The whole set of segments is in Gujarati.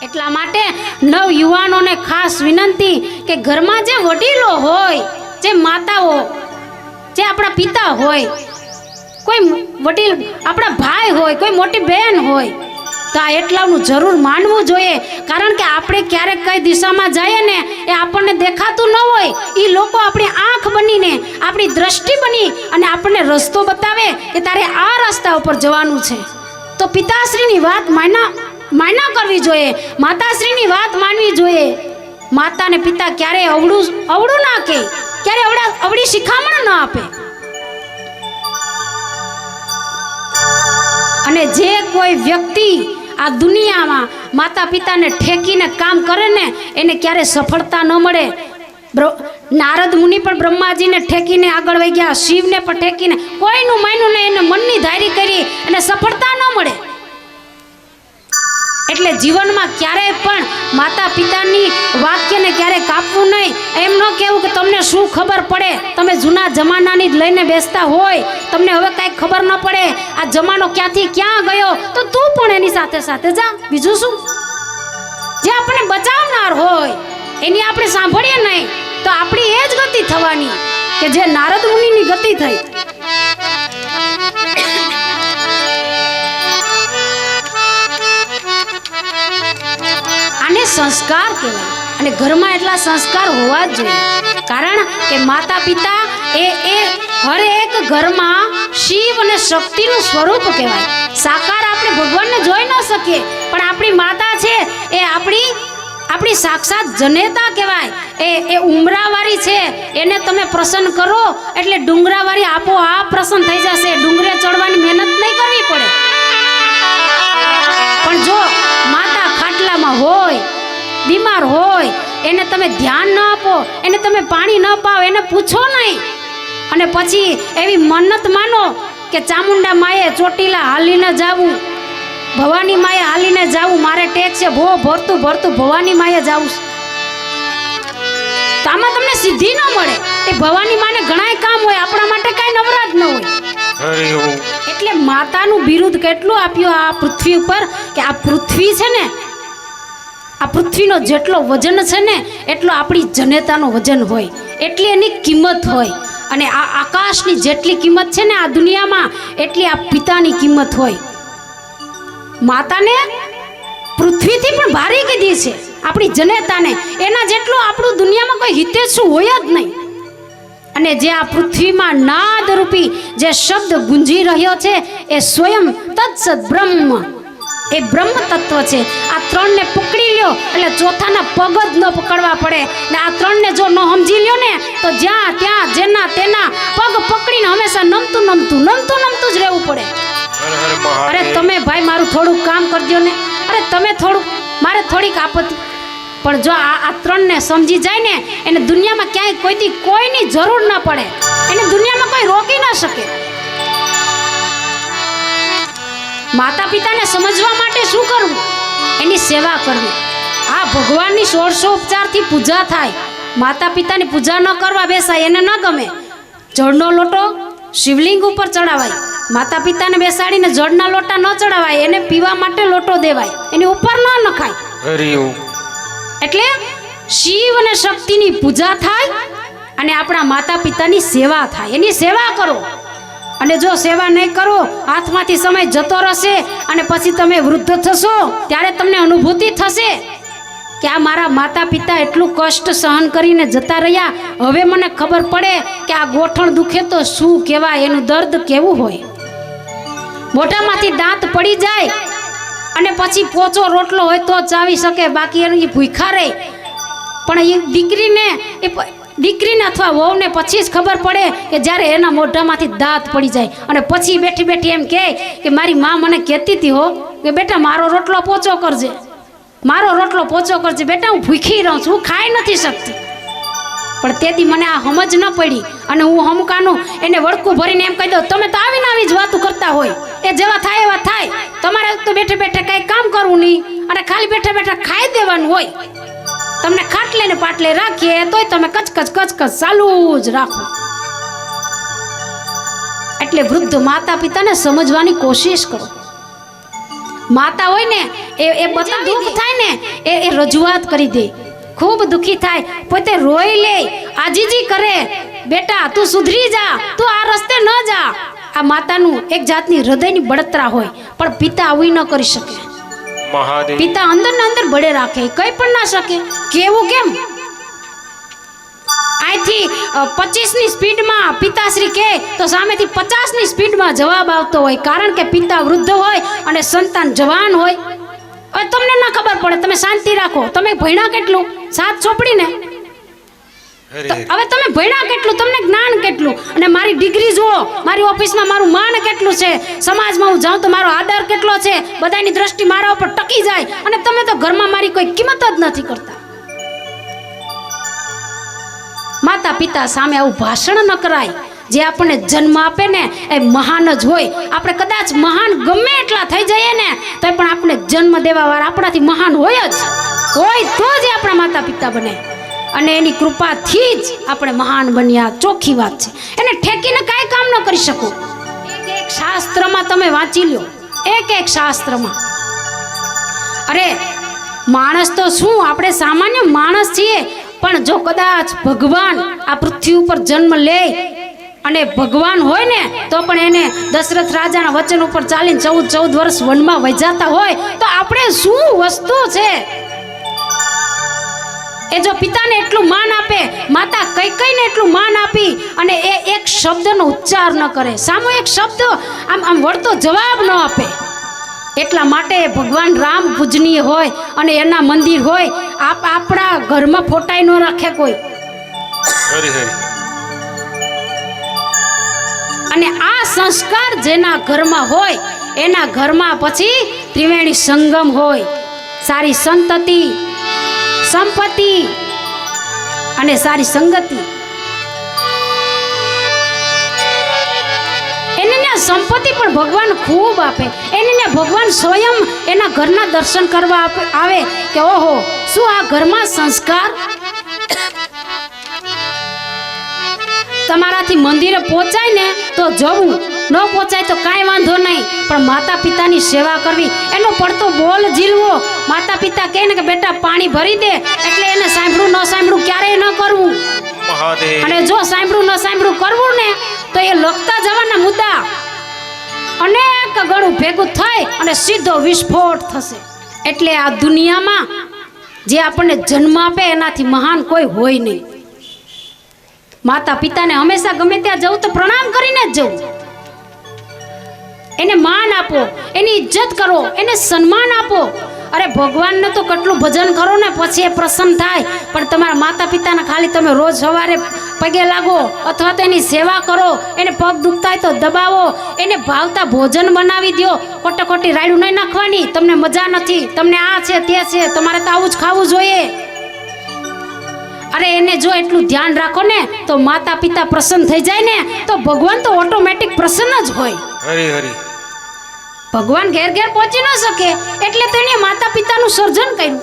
એટલા માટે નવ યુવાનોને ખાસ વિનંતી કે ઘરમાં જે વડીલો હોય, જે માતાઓ, જે આપણા પિતા હોય, કોઈ વડીલ આપણા ભાઈ હોય, કોઈ મોટી બહેન હોય, તો આ એટલાનું જરૂર માનવું જોઈએ. કારણ કે આપણે ક્યારેક કઈ દિશામાં જઈએ ને એ આપણને દેખાતું ન હોય, એ લોકો આપણી આંખ બનીને, આપણી દ્રષ્ટિ બની અને આપણને રસ્તો બતાવે કે તારે આ રસ્તા ઉપર જવાનું છે. તો પિતાશ્રીની વાત માન્યા કરવી જોઈએ, માતાશ્રીની વાત માનવી જોઈએ. માતા ને પિતા ક્યારેય અવળું ના કહે, ક્યારે અવળી શિખામણ ન આપે. અને જે કોઈ વ્યક્તિ આ દુનિયામાં માતા પિતાને ઠેકીને કામ કરે ને એને ક્યારે સફળતા ન મળે. નારદ મુનિ પણ બ્રહ્માજીને ઠેકીને આગળ વહી ગયા, શિવને પણ ઠેકીને, કોઈનું માન્યું ને એને મનની ધારી કરી અને સફળતા ન મળે. એટલે જીવનમાં ક્યારેય પણ માતા પિતાની વાક્યને ક્યારેય કાપવું નહીં. એમ ન કહેવું કે તમને શું ખબર પડે, તમે જૂના જમાનાની જ લઈને બેસતા હોય, તમને હવે કાંઈ ખબર ન પડે, આ જમાનો ક્યાંથી ક્યાં ગયો, તો તું પણ એની સાથે સાથે જા. બીજું શું? જે આપણે બચાવનાર હોય એની આપણે સાંભળીએ નહીં તો આપણી એ જ ગતિ થવાની કે જે નારદ મુનિની ગતિ થઈ. આને સંસ્કાર કહેવાય. અને ઘરમાં એટલા સંસ્કાર હોવા જ જોઈએ. કારણ કે માતા પિતા એ હરેક ઘરમાં શિવ અને શક્તિનું સ્વરૂપ કહેવાય. સાકાર આપણે ભગવાનને જોઈ ન શકીએ, પણ આપણી માતા છે એ આપણી સાક્ષાત જનેતા કહેવાય. એ ઉમરાવાળી છે, એને તમે પ્રસન્ન કરો એટલે ડુંગરાવાળી આપોઆપ પ્રસન્ન થઈ જશે. ડુંગરે ચડવાની મહેનત નહીં કરવી પડે. પણ જો માતા ખાટલામાં હોય, બીમાર હોય, એને તમે ધ્યાન ન આપો, એને તમે પાણી ન પાવો, એને પૂછો નહીં, અને પછી એવી મન્નત માનો કે ચામુંડા માએ ચોટીલા હાલીને જાવું, ભવાની માએ હાલીને જાવું, મારે ટેક્સ છે ભરતું ભવાની માએ જાવું, તો આમાં તમને સિદ્ધિ ન મળે. એ ભવાની માને ઘણાય કામ હોય, આપણા માટે કાંઈ નવરાજ ન હોય. એટલે માતાનું બિરુદ કેટલું આપ્યું આ પૃથ્વી ઉપર કે આ પૃથ્વી છે ને, આ પૃથ્વીનો જેટલો વજન છે ને એટલો આપણી જનેતાનો વજન હોય, એટલી એની કિંમત હોય. અને આ આકાશની જેટલી કિંમત છે ને આ દુનિયામાં એટલી આ પિતાની કિંમત હોય. માતાને પૃથ્વીથી પણ ભારી કીધી છે આપણી જનેતાને, એના જેટલું આપણું દુનિયામાં કોઈ હિતેચ્છુ હોય જ નહીં. અને જે આ પૃથ્વીમાં નાદરૂપી જે શબ્દ ગુંજી રહ્યો છે એ સ્વયં તત્સત બ્રહ્મ, એ બ્રહ્મ તત્વ છે. આ ત્રણને પકડી લ્યો એટલે ચોથાના પગ જ ન પકડવા પડે. ને આ ત્રણને જો ન સમજી લ્યો ને તો જ્યાં ત્યાં જેના તેના પગ પકડીને હંમેશા નમતું જ રહેવું પડે. અરે તમે ભાઈ મારું થોડુંક કામ કરજો ને, અરે તમે થોડુંક, મારે થોડીક આપત્તિ. પણ જો આ ત્રણને સમજી જાય ને એને દુનિયામાં ક્યાંય કોઈની જરૂર ન પડે, એને દુનિયામાં કોઈ રોકી ન શકે. માતા પિતાને સમજવા માટે શું કરવું? એની સેવા કરવી. આ ભગવાનની 1600 ઉપચારથી પૂજા થાય. માતા પિતાની પૂજા ન કરવા બેસાય, એને ન ગમે. જળનો લોટો શિવલિંગ ઉપર ચડાવાય, માતા પિતાને બેસાડીને જળના લોટા ન ચડાવાય, એને પીવા માટે લોટો દેવાય, એની ઉપર ન નખાય. એટલે શિવ અને શક્તિની પૂજા થાય અને આપણા માતા પિતાની સેવા થાય. એની સેવા કરો. અને જો સેવા નહીં કરો, હાથમાંથી સમય જતો રહેશે અને પછી તમે વૃદ્ધ થશો ત્યારે તમને અનુભૂતિ થશે કે આ મારા માતા પિતા એટલું કષ્ટ સહન કરીને જતા રહ્યા, હવે મને ખબર પડે કે આ ગોઠણ દુખે તો શું કહેવાય, એનું દર્દ કેવું હોય. મોઢામાંથી દાંત પડી જાય અને પછી પોચો રોટલો હોય તો ચાવી શકે, બાકી એની ભૂખા રહે. પણ એ દીકરીને અથવા વહુને પછી જ ખબર પડે કે જ્યારે એના મોઢામાંથી દાંત પડી જાય અને પછી બેઠી બેઠી એમ કહે કે મારી માં મને કહેતી હતી હો કે બેટા મારો રોટલો પોચો કરજે, મારો રોટલો પોચો કરજે બેટા, હું ભૂખી રહું છું, હું ખાઈ નથી શકતી. પણ તેથી મને આ સમજ ન પડી અને હું હમકાનું એને વળકું ભરીને એમ કહી દઉં, તમે તો આવીને આવી જ વાતું કરતા હોય, એ જેવા થાય એવા થાય, તમારે તો બેઠે બેઠે કાંઈ કામ કરવું નહીં અને ખાલી બેઠા બેઠા ખાઈ દેવાનું હોય. તમને ખાટલે ને પાટલે રાખીએ તોય તમે કચકચ ચાલુ જ રાખો. એટલે વૃદ્ધ માતા પિતાને સમજવાની કોશિશ કરો. માતા હોય ને એ બધા દુઃખ થાય ને એ રજૂઆત કરી દે, ખૂબ દુખી થાય, પોતે રોઈ લે, આજીજી કરે, બેટા તું સુધરી જા, તું આ રસ્તે ન જા. આ માતાનું એક જાતની હૃદયની બળતરા હોય, પણ પિતા આવું ન કરી શકે. પિતા અંદર ને અંદર બળે રાખે, કઈ પણ ના શકે. કેવું કેમ? અહીંથી 25 ની સ્પીડમાં પિતાશ્રી કહે તો સામેથી 50 ની સ્પીડમાં જવાબ આવતો હોય, કારણ કે પિતા વૃદ્ધ હોય અને સંતાન જવાન હોય. હવે તમને ના ખબર પડે, તમે શાંતિ રાખો. તમે ભણ્યા કેટલું? 7 ચોપડીને. હવે તમે ભણ્યા કેટલું, તમને જ્ઞાન કેટલું, અને મારી ડિગ્રી જુઓ, મારી ઓફિસમાં મારું માન કેટલું છે, સમાજમાં હું જાઉં તો મારો આદર કેટલો છે, બધાની દ્રષ્ટિ મારા ઉપર ટકી જાય, અને તમે તો ઘરમાં મારી કોઈ કિંમત જ નથી કરતા. માતા પિતા સામે આવું ભાષણ ન કરાય. જે આપણને જન્મ આપે ને એ મહાન જ હોય. આપણે કદાચ મહાન ગમે એટલા થઈ જઈએ ને તો પણ આપણે જન્મ દેવા વાળા આપણાથી મહાન હોય જ હોય, તો જ આપણા માતા પિતા બને, અને એની કૃપાથી જ આપણે મહાન બન્યા. ચોખ્ખી વાત છે. એને ઠેકીને કાંઈ કામ ન કરી શકો. એક શાસ્ત્રમાં તમે વાંચી લો, એક શાસ્ત્રમાં. અરે માણસ તો શું, આપણે સામાન્ય માણસ છીએ, પણ જો કદાચ ભગવાન આ પૃથ્વી ઉપર જન્મ લે અને ભગવાન હોય ને તો પણ એને દશરથ રાજાના વચન ઉપર ચાલીને 14 વર્ષ વનમાં વૈજાતા હોય, તો આપણે શું વસ્તુ છે. એ જો પિતાને એટલું માન આપે, માતા કૈકેયીને એટલું માન આપી, અને એ એક શબ્દનો ઉચ્ચાર ન કરે, સામો એક શબ્દ આમ વળતો જવાબ ન આપે, એટલા માટે ભગવાન રામ પૂજનીય હોય અને એના મંદિર હોય. આપણા ઘરમાં ફોટાઈ ન રાખે કોઈ. અને આ સંસ્કાર જેના ઘરમાં હોય એના ઘરમાં પછી ત્રિવેણી સંગમ હોય. સારી સંતતિ, સંપત્તિ અને સારી સંગતિ. એને સંપત્તિ પણ ભગવાન ખૂબ આપે. એને ભગવાન સ્વયં એના ઘરના દર્શન કરવા આવે કે ઓહો શું આ ઘરમાં સંસ્કાર. તમારાથી મંદિરે પહોંચાય ને તો જવું, ન પહોંચાય તો કાંઈ વાંધો નહીં, પણ માતા પિતાની સેવા કરવી, એનો પડતો બોલ ઝીલવો. માતા પિતા કહે ને કે બેટા પાણી ભરી દે, એટલે એને સાંભળું ન સાંભળું ક્યારેય ન કરવું. અને જો સાંભળું ન સાંભળું કરવું ને તો એ લખતા જવાના મુદ્દા અનેક ગણું ભેગું થઈ અને સીધો વિસ્ફોટ થશે. એટલે આ દુનિયામાં જે આપણને જન્મ આપે એનાથી મહાન કોઈ હોય નહીં. માતા પિતાને હંમેશા ગમે ત્યાં જવું તો પ્રણામ કરીને જ જવું. એને માન આપો, એની ઇજ્જત કરો, એને સન્માન આપો. અરે ભગવાનને તો કેટલું ભજન કરો ને પછી એ પ્રસન્ન થાય, પણ તમારા માતા પિતાને ખાલી તમે રોજ સવારે પગે લાગો અથવા તો એની સેવા કરો, એને પગ દુખતા હોય તો દબાવો, એને ભાવતા ભોજન બનાવી દો. ખોટી રાયડું નહીં નાખવાની, તમને મજા નથી, તમને આ છે તે છે, તમારે તો આવું જ ખાવું જોઈએ. અરે એને જો એટલું ધ્યાન રાખો ને તો માતા પિતા પ્રસન્ન થઈ જાય ને તો ભગવાન તો ઓટોમેટિક પ્રસન્ન જ હોય. હરી હરી. ભગવાન ઘેર ઘેર પહોંચી ન શકે એટલે તો એને માતા પિતાનું સર્જન કર્યું.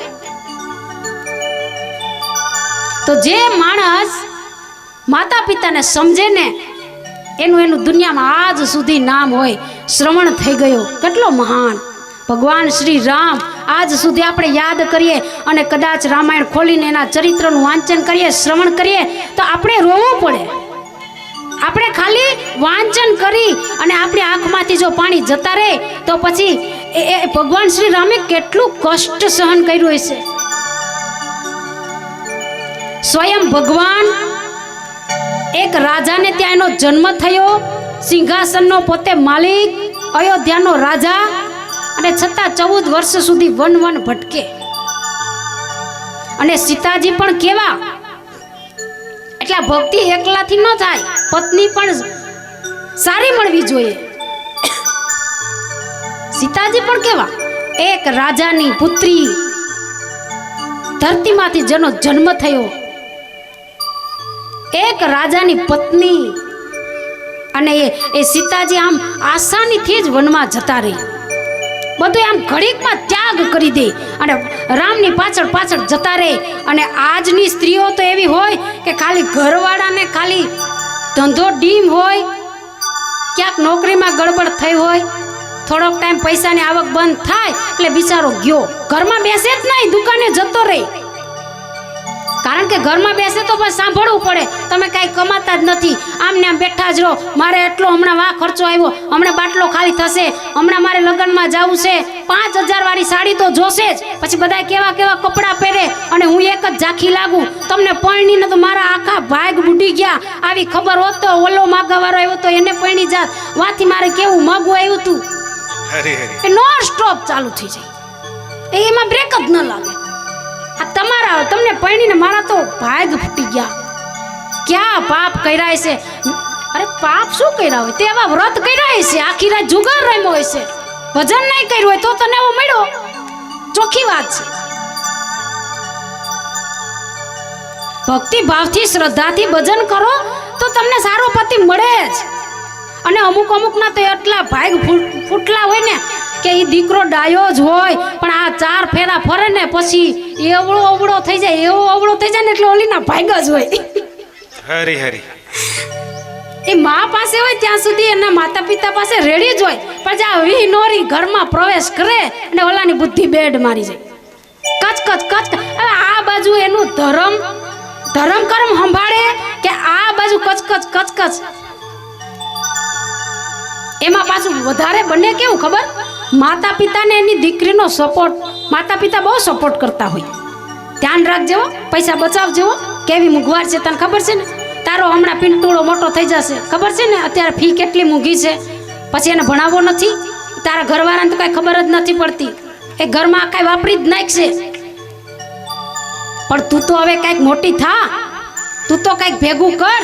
તો જે માણસ માતા પિતાને સમજે ને એનું દુનિયામાં આજ સુધી નામ હોય. શ્રવણ થઈ ગયો કેટલો મહાન ભગવાન શ્રી રામ આજ સુધી આપણે યાદ કરીએ, અને કદાચ રામાયણ ખોલીને એના ચરિત્રનું વાંચન કરીએ, શ્રવણ કરીએ તો આપણે રોવું પડે. આપણે ખાલી વાંચન કરી અને આપણી આંખમાંથી જો પાણી જતા રહે તો પછી એ ભગવાન શ્રી રામે કેટલું કષ્ટ સહન કર્યું હશે. સ્વયં ભગવાન એક રાજાને ત્યાં એનો જન્મ થયો, સિંહાસનનો પોતે માલિક, અયોધ્યાનો રાજા, અને છતાં 14 વર્ષ સુધી વન ભટકે. અને સીતાજી પણ કેવા, એટલા ભક્તિ એકલાથી ન થાય, પત્ની પણ સારી મળવી જોઈએ. સીતાજી પણ કેવા, એક રાજાની પુત્રી, ધરતીમાંથી જેનો જન્મ થયો, એક રાજાની પત્ની, અને એ સીતાજી આમ આસાનીથી જ વનમાં જતા રહી. બધું આમ ઘડીકમાં ત્યાગ કરી દે અને રામની પાછળ જતા રહે. અને આજની સ્ત્રીઓ તો એવી હોય કે ખાલી ઘરવાળાને ખાલી ધંધો ડીમ હોય, ક્યાંક નોકરીમાં ગડબડ થઈ હોય, થોડોક ટાઈમ પૈસાની આવક બંધ થાય એટલે બિચારો ગયો, ઘરમાં બેસે જ નહીં, દુકાને જતો રહે. કારણ કે ઘરમાં બેસે તો બસ સાંભળવું પડે, તમે કાંઈ કમાતા જ નથી, આમને આમ બેઠા જ રહો, મારે એટલો હમણાં વાહ ખર્ચો આવ્યો, હમણાં બાટલો ખાલી થશે, હમણાં મારે લગ્નમાં જવું છે, 5000 વાળી સાડી તો જોશે જ, પછી બધા કેવા કેવા કપડાં પહેરે અને હું એક જ ઝાંખી લાગુ. તમને પરણીને તો મારા આખા ભાગ બુડી ગયા. આવી ખબર હોત તો ઓલો માગવાવાળો આવ્યો તો એને પરણી જાત, વાથી મારે કેવું માગવું આવ્યું હતું. એ નોન સ્ટોપ ચાલુ થઈ જાય, એમાં બ્રેક જ ન લાગે. આ તમારા તમને પરણીને મારા તો ભાગ ફૂટી ગયા. ક્યાં પાપ કર્યા છે? અરે પાપ શું કર્યા હોય? તે એવા વ્રત કર્યા છે, આખી રાત જુગાર રમ્યો હોય છે, ભજન નહીં કર્યું હોય તો તને એવો મળ્યો, ચોખ્ખી વાત છે. ભક્તિ ભાવથી શ્રદ્ધાથી ભજન કરો તો તમને સારો પતિ મળે જ. અને અમુક અમુકના તો એટલા ભાગ ફૂટલા હોય ને કે એ દીકરો ડાયો જ હોય, પણ આ 4 ફેરા ફરે ને પછી એવડો અવળો થઈ જાય, એવો અવળો થઈ જાય ને એટલે ઓલીના ભાગ જ હોય. હરી હરી એ મા પાસે હોય ત્યાં સુધી એના માતા પિતા પાસે રેડી જ હોય, પણ જ્યાં વી નોરી ઘરમાં પ્રવેશ કરે અને ઓલાની બુદ્ધિ બેડ મારી જાય, કચ કચ કચ. હવે આ બાજુ એનું ધર્મ કર્મ સંભાળે કે આ બાજુ કચકચ કચકચ. એમાં પાછું વધારે બને કેવું ખબર? માતા પિતાને એની દીકરીનો સપોર્ટ, માતા પિતા બહુ સપોર્ટ કરતા હોય. ધ્યાન રાખજો, પૈસા બચાવજો. કેવી મોંઘવાર છે તને ખબર છે ને? તારો હમણાં પિંટુળો મોટો થઈ જશે, ખબર છે ને? અત્યારે ફી કેટલી મોંઘી છે, પછી એને ભણાવવો નથી. તારા ઘરવાળાને તો કાંઈ ખબર જ નથી પડતી, એ ઘરમાં કાંઈ વાપરી જ નાખશે. પણ તું તો હવે કાંઈક મોટી થા, તું તો કાંઈક ભેગું કર.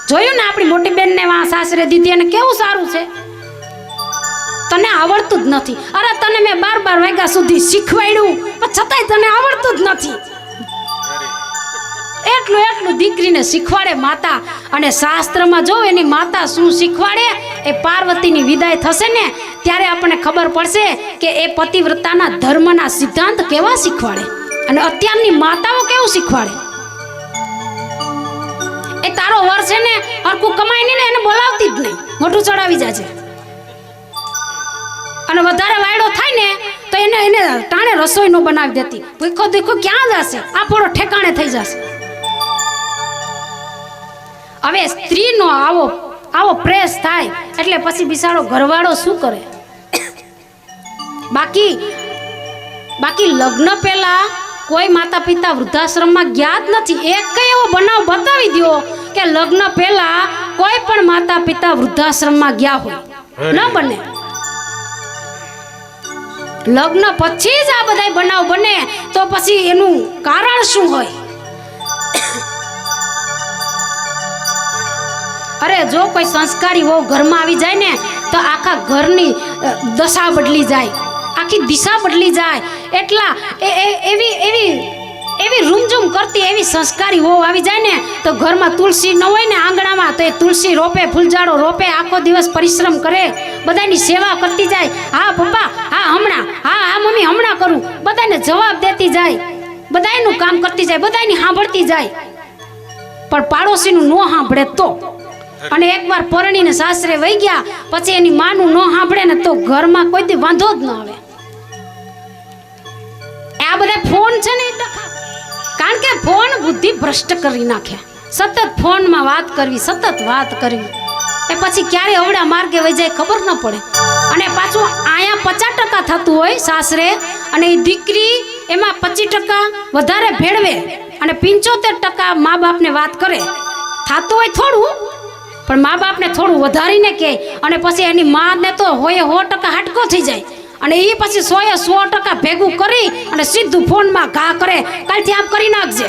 જોયું ને આપણી મોટી બેનને વાં સાસરે દીધી અને કેવું સારું છે. તને આવડતું જ નથી. અરે તને મેં 12 વાગ્યા સુધી શીખવાડ્યું પણ છતાંય તને આવડતું જ નથી. એટલું દીકરીને શીખવાડે માતા. અને શાસ્ત્રમાં જો એની માતા શું શીખવાડે, એ પાર્વતીની વિદાય થશે ને ત્યારે આપણને ખબર પડશે કે એ પતિવ્રતાના ધર્મના સિદ્ધાંત કેવા શીખવાડે અને અત્યારની માતાઓ કેવું શીખવાડે. એ તારો વર છે ને હરકું કમાય નહીં ને એને બોલાવતી જ નહીં, મોઢું ચડાવી જાય છે. અને વધારે વાયડો થાય ને તો એને ટાણે રસોઈ ન બનાવી દેતી. ભૂખો દીખો ક્યાં જશે? આપણો ઠેકાણે થઈ જશે. હવે સ્ત્રીનો આવો પ્રેસ થાય એટલે પછી બિચારો ઘરવાળો શું કરે? બાકી લગ્ન પહેલા કોઈ માતા પિતા વૃદ્ધાશ્રમમાં ગયા જ નથી. એક કઈ એવો બનાવ બતાવી દો કે લગ્ન પહેલા કોઈ પણ માતા પિતા વૃદ્ધાશ્રમમાં ગયા હોય, ન બને. લગ્ન પછી જ આ બધા બનાવ બને તો પછી એનું કારણ શું હોય? અરે જો કોઈ સંસ્કારી વહુ ઘરમાં આવી જાય ને તો આખા ઘરની દશા બદલી જાય, આખી દિશા બદલી જાય. એટલા એવી રૂમઝૂમ કરતી એવી સંસ્કારી વહુ આવી જાય ને તો ઘરમાં તુલસી ન હોય ને આંગણામાં તો એ તુલસી રોપે, ફૂલઝાડો રોપે, આખો દિવસ પરિશ્રમ કરે, બધાની સેવા કરતી જાય. હા પપ્પા, હા હમણાં, હા મમ્મી હમણાં કરું, બધાને જવાબ દેતી જાય, બધાનું કામ કરતી જાય, બધાની સાંભળતી જાય. પણ પાડોશીનું ન સાંભળે તો, અને એકવાર પરણીને સાસરે વહી ગયા પછી એની માનું ન સાંભળે ને તો ઘરમાં કોઈ દી વાંધો જ ન આવે. આ બધા ફોન છે ને, કારણ કે ફોન બુદ્ધિ ભ્રષ્ટ કરી નાખે. સતત ફોનમાં વાત કરવી, સતત વાત કરવી, એ પછી ક્યારે અવળા માર્ગે વહી જાય ખબર ન પડે. અને પાછું અહીંયા 50% થતું હોય સાસરે, અને એ દીકરી એમાં 25% વધારે ભેળવે અને 75% મા બાપને વાત કરે. થતું હોય થોડું, પણ મા બાપને થોડું વધારીને કહે, અને પછી એની માને તો હોય 100% હાટકો થઈ જાય, અને એ પછી 100% ભેગું કરી અને સીધું ફોનમાં ઘા કરે, કાલથી આમ કરી નાખજે.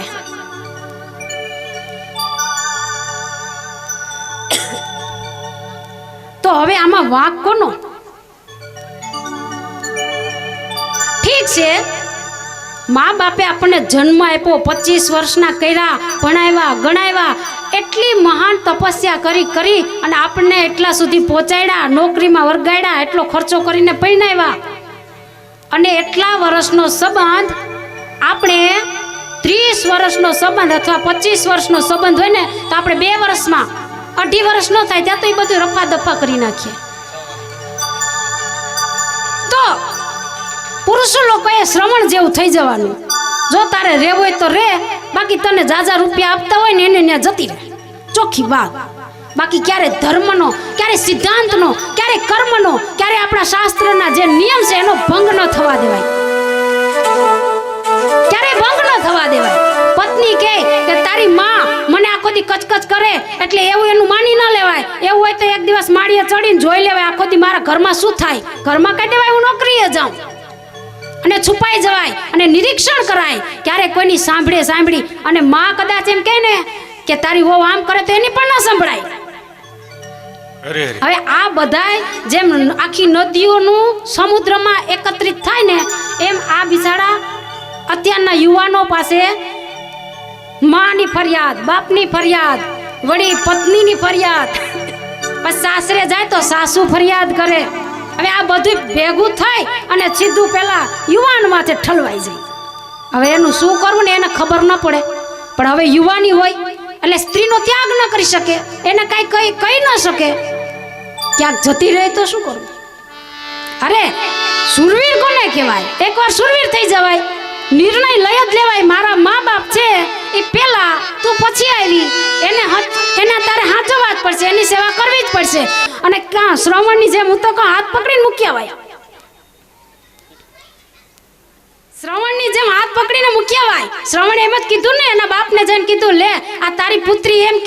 તો હવે આમાં વાંક કોનો? ઠીક છે, મા બાપે આપણને જન્મ આપ્યો, 25 વર્ષના કર્યા, ભણાવ્યા, ગણાવ્યા, એટલી મહાન તપસ્યા કરી અને આપણને એટલા સુધી પહોંચાડ્યા, નોકરીમાં વર્ગાડ્યા, એટલો ખર્ચો કરીને પરણાવ્યા. અને એટલા વર્ષનો સંબંધ આપણે 30 વર્ષનો સંબંધ અથવા 25 વર્ષનો સંબંધ હોય ને તો આપણે 2 વર્ષમાં 2.5 વર્ષ ન થાય ત્યાં તો એ બધું રફા દફા કરી નાખીએ. પુરુષો લોકોએ શ્રવણ જેવું થઈ જવાનું. જો તારે રહેવું હોય તો રે, બાકી તને જાજા રૂપિયા આપતા હોય ને એને ત્યાં જતી રહે. ચોખ્ખી વાત. બાકી ક્યારે ધર્મનો, ક્યારે સિદ્ધાંતનો, ક્યારે કર્મનો, ક્યારે આપણા શાસ્ત્રના જે નિયમ છે એનો ભંગ ન થવા દેવાય. ક્યારે ભંગ ન થવા દેવાય. પત્ની કહે કે તારી માં મને આખો દી કચકચ કરે એટલે એવું એનું માની ન લેવાય. એવું હોય તો એક દિવસ માળીએ ચડીને જોઈ લેવાય આખો દી મારા ઘરમાં શું થાય. ઘરમાં કહી દેવાય હું નોકરીએ જાઉં અને છુપાઈ જવાય અને નિરીક્ષણ કરાય. ક્યારે કોઈની સાંભળી અને માં કદાચ એમ કહે ને કે તારી વહુ આમ કરે તો એની પણ ન સંભળાય. હરે હરે હવે આ બધાય જેમ આખી નદીઓનું સમુદ્રમાં એકત્રિત થાય ને એમ આ બિચારા અત્યારના યુવાનો પાસે માની ફરિયાદ, બાપની ફરિયાદ, વળી પત્નીની ફરિયાદ, પછી સાસરે જાય તો સાસુ ફરિયાદ કરે. હવે આ બધું ભેગું થાય અને સીધું પેલા યુવાન માથે ઠલવાઈ જાય. હવે એનું શું કરવું ને એને ખબર ન પડે. પણ હવે યુવાની હોય એટલે સ્ત્રીનો ત્યાગ ન કરી શકે, એને કાંઈ કહી ન શકે. ક્યાંક જતી રહે તો શું કરવું? અરે સુરવીર કોને કહેવાય? એકવાર સુરવીર થઈ જવાય, નિર્ણય લઈ જ લેવાય. મારા મા બાપ છે એ પેલા, તું પછી આવી, એને તારે હાચવવા જ પડશે, એની સેવા કરવી જ પડશે. અને ક્યાં શ્રવણની જેમ હું તો કહું હાથ પકડીને મૂકી આવાય. શ્રવણની જેમ હાથ પકડીને મૂકી આવાય. શ્રવણ એમ જ કીધું ને એના બાપને જઈને કીધું, લે આ તારી પુત્રી એમ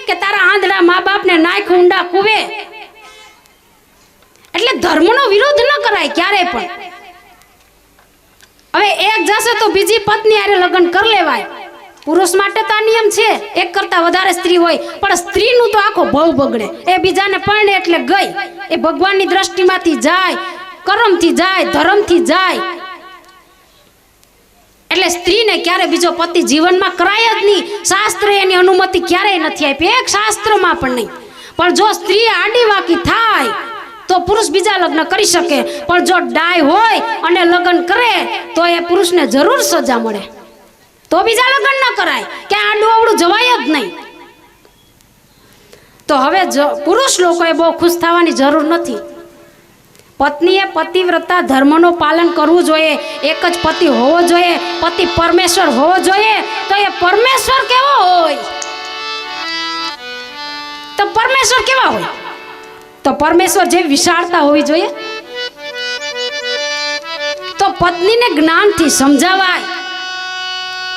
કે તારા આંધળા મા બાપને નાખ ઊંડા કુવે. એટલે ધર્મનો વિરોધ ન કરાય ક્યારે પણ. હવે એક જશે તો બીજી પત્ની હારે લગ્ન કરી લેવાય. પુરુષ માટે તો આ નિયમ છે, એક કરતા વધારે સ્ત્રી હોય, પણ સ્ત્રીનું તો આખો ભવ બગડે. એ બીજાને પરણે એટલે ગઈ, એ ભગવાનની દ્રષ્ટિમાંથી જાય, કર્મથી જાય, ધર્મથી જાય. એટલે સ્ત્રીને ક્યારે બીજો પતિ જીવનમાં કરાય જ નહીં. શાસ્ત્રે એની અનુમતિ ક્યારેય નથી આપી, એક શાસ્ત્રમાં પણ નહીં. પણ જો સ્ત્રી આડી વાકી થાય તો પુરુષ બીજા લગ્ન કરી શકે. પણ જો ડાય હોય અને લગ્ન કરે તો એ પુરુષને જરૂર સજા મળે. તો બીજા લગ્ન ન કરાય, કે આડું અવળું જવાય જ નહીં. તો હવે પુરુષ લોકોએ બહુ ખુશ થવાની જરૂર નથી. પત્નીએ પતિવ્રતા ધર્મનું પાલન કરવું જોઈએ. એક જ પતિ હોવો જોઈએ, પતિ પરમેશ્વર હોવો જોઈએ. તો એ પરમેશ્વર કેવો હોય? તો પરમેશ્વર કેવા હોય? તો પરમેશ્વર જે વિશાળતા હોવી જોઈએ. તો પત્નીને જ્ઞાનથી સમજાવાય,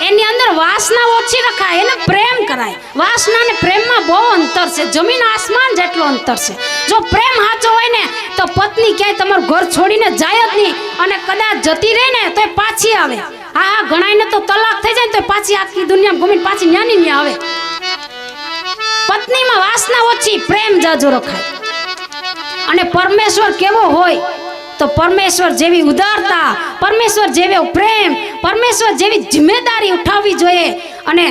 એની અંદર વાસના ઓછી રખાય, એને પ્રેમ કરાય. વાસના અને પ્રેમમાં બહુ અંતર છે, જમીન આસમાન જેટલો અંતર છે. જો પ્રેમ સાચો હોય ને તો પત્ની ક્યાંય તમારું ઘર છોડીને જાય જ નહીં. અને કદાચ જતી રહે ને તો એ પાછી આવે. હા ઘણાઈને તો તલાક થઈ જાય ને તો પાછી આખી દુનિયામાં ઘૂમીને પાછી ન્યાની ન્યા આવે. પત્નીમાં વાસના ઓછી, પ્રેમ જાજો રખાય. અને પરમેશ્વર કેવો હોય? તો પરમેશ્વર જેવી ઉદારતા, પરમેશ્વર જેવો પ્રેમ, પરમેશ્વર જેવી જિમ્મેદારી ઉઠાવવી જોઈએ. અને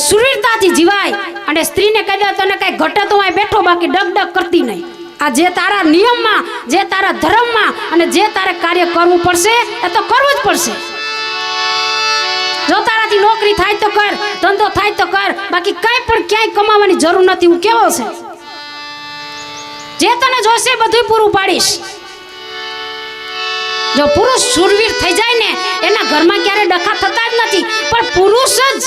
સુરવીરતાથી જીવાય. અને સ્ત્રીને કહી દે તને કઈ ઘટે તો અહીં બેઠો, બાકી ડગડગ કરતી નહીં. આ જે તારા નિયમમાં, જે તારા ધર્મમાં અને જે તારે કાર્ય કરવું પડશે એ તો કરવું જ પડશે. જો તારાથી નોકરી થાય તો કર, ધંધો થાય તો કર, બાકી કઈ પણ ક્યાંય કમાવાની જરૂર નથી. હું કેવો છે, જે તને જોશે બધું પૂરું પાડીશ. જો પુરુષ શૂરવીર થઈ જાય ને એના ઘરમાં ક્યારે ડખા થતા જ નથી. પણ પુરુષ જ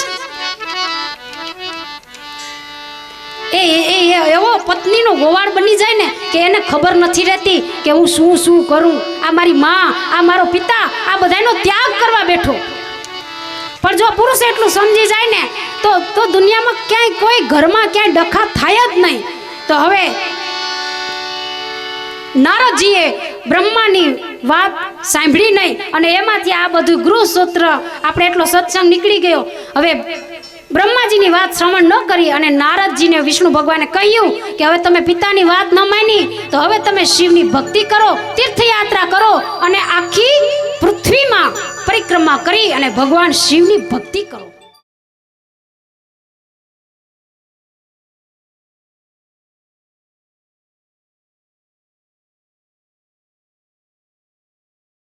એવો પત્નીનો ગોવાળ બની જાય ને કે એને ખબર નથી રહેતી કે હું શું કરું. આ મારી માં, આ મારો પિતા, આ બધાનો ત્યાગ કરવા બેઠો. પણ જો પુરુષ એટલું સમજી જાય ને તો દુનિયામાં ક્યાંય કોઈ ઘરમાં ક્યાંય ડખા થાય જ નહીં. તો હવે નારદજીએ બ્રહ્માની વાત સાંભળી નહીં અને એમાંથી આ બધું ગૃહસૂત્ર આપણે એટલો સત્સંગ નીકળી ગયો. હવે બ્રહ્માજીની વાત શ્રવણ ન કરી અને નારદજીને વિષ્ણુ ભગવાને કહ્યું કે હવે તમે પિતાની વાત ન માની તો હવે તમે શિવની ભક્તિ કરો, તીર્થયાત્રા કરો અને આખી પૃથ્વીમાં પરિક્રમા કરી અને ભગવાન શિવની ભક્તિ કરો.